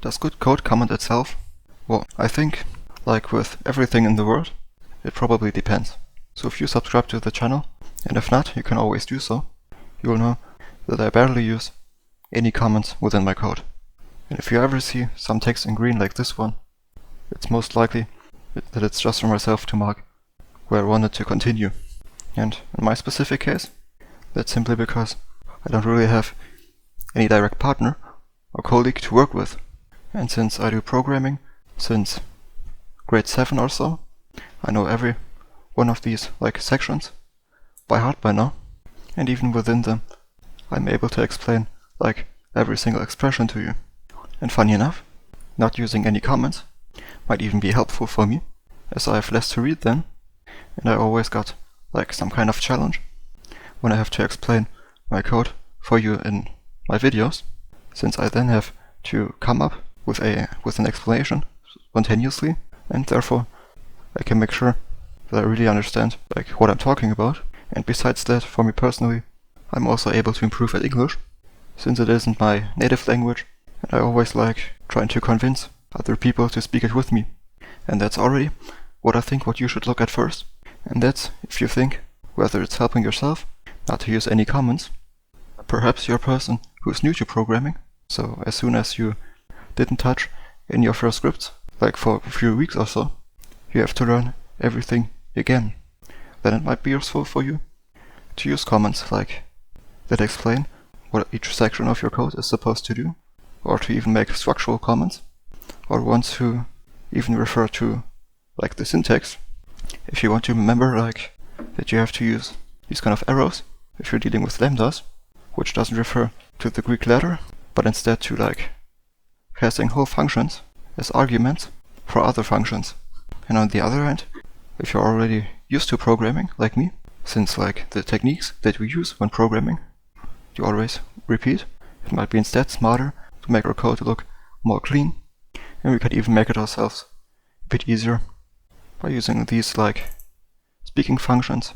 Does good code comment itself? Well, I think, like with everything in the world, it probably depends. So if you subscribe to the channel, and if not, you can always do so, you will know that I barely use any comments within my code. And if you ever see some text in green like this one, it's most likely that it's just for myself to mark where I wanted to continue. And in my specific case, that's simply because I don't really have any direct partner or colleague to work with. And since I do programming since grade 7 or so, I know every one of these sections by heart by now, and even within them I'm able to explain every single expression to you. And funny enough, not using any comments might even be helpful for me, as I have less to read then, and I always got some kind of challenge when I have to explain my code for you in my videos, since I then have to come up with an explanation spontaneously, and therefore I can make sure that I really understand what I'm talking about. And besides that, for me personally, I'm also able to improve at English, since it isn't my native language, and I always like trying to convince other people to speak it with me. And that's already what I think what you should look at first, and that's if you think whether it's helping yourself not to use any comments. Perhaps you're a person who's new to programming, so as soon as you didn't touch in your first scripts, for a few weeks or so, you have to learn everything again. Then it might be useful for you to use comments that explain what each section of your code is supposed to do, or to even make structural comments, or ones who even refer to the syntax. If you want to remember that you have to use these kind of arrows if you're dealing with lambdas, which doesn't refer to the Greek letter, but instead to passing whole functions as arguments for other functions. And on the other hand, if you're already used to programming like me, since the techniques that we use when programming you always repeat, it might be instead smarter to make our code look more clean, and we could even make it ourselves a bit easier by using these speaking functions,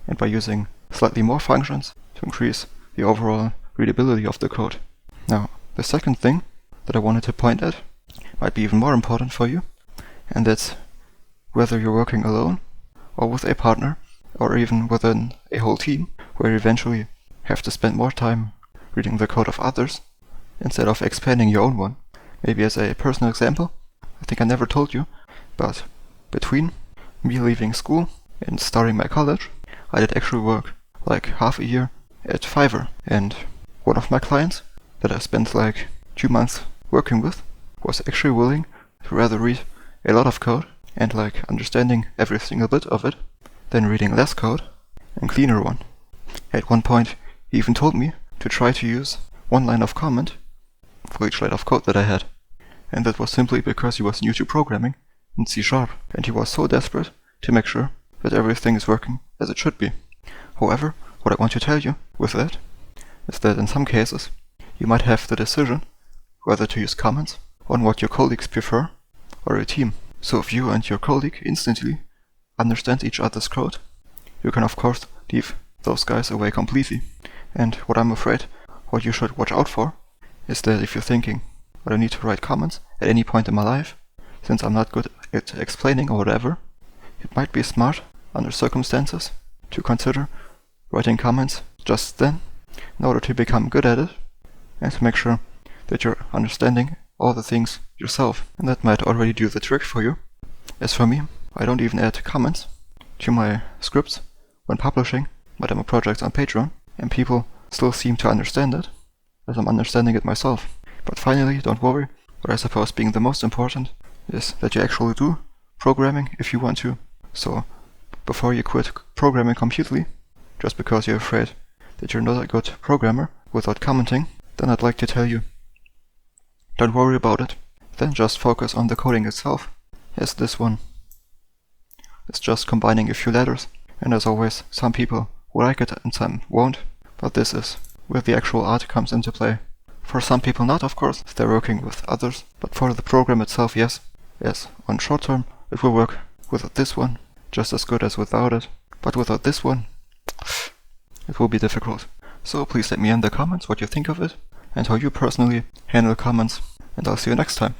and by using slightly more functions to increase the overall readability of the code. Now, the second thing that I wanted to point at might be even more important for you, and that's whether you're working alone or with a partner, or even within a whole team, where you eventually have to spend more time reading the code of others instead of expanding your own one. Maybe as a personal example, I think I never told you, but between me leaving school and starting my college, I did actually work half a year at Fiverr, and one of my clients that I spent 2 months working with was actually willing to rather read a lot of code and understanding every single bit of it than reading less code and cleaner one. At one point he even told me to try to use one line of comment for each line of code that I had, and that was simply because he was new to programming in C#, and he was so desperate to make sure that everything is working as it should be. However, what I want to tell you with that is that in some cases you might have the decision whether to use comments on what your colleagues prefer or a team. So if you and your colleague instantly understand each other's code, you can of course leave those guys away completely. And what I'm afraid what you should watch out for is that if you're thinking, I don't need to write comments at any point in my life, since I'm not good at explaining or whatever, it might be smart under circumstances to consider writing comments just then in order to become good at it and to make sure that you're understanding all the things yourself, and that might already do the trick for you. As for me, I don't even add comments to my scripts when publishing my demo projects on Patreon, and people still seem to understand it, as I'm understanding it myself. But finally, don't worry, what I suppose being the most important is that you actually do programming if you want to. So before you quit programming completely, just because you're afraid that you're not a good programmer without commenting, then I'd like to tell you, don't worry about it. Then just focus on the coding itself, as this one is just combining a few letters, and as always, some people will like it and some won't, but this is where the actual art comes into play. For some people not, of course, if they're working with others, but for the program itself, yes. Yes, on short term, it will work with this one just as good as without it, but without this one, it will be difficult. So please let me in the comments what you think of it, and how you personally handle comments, and I'll see you next time.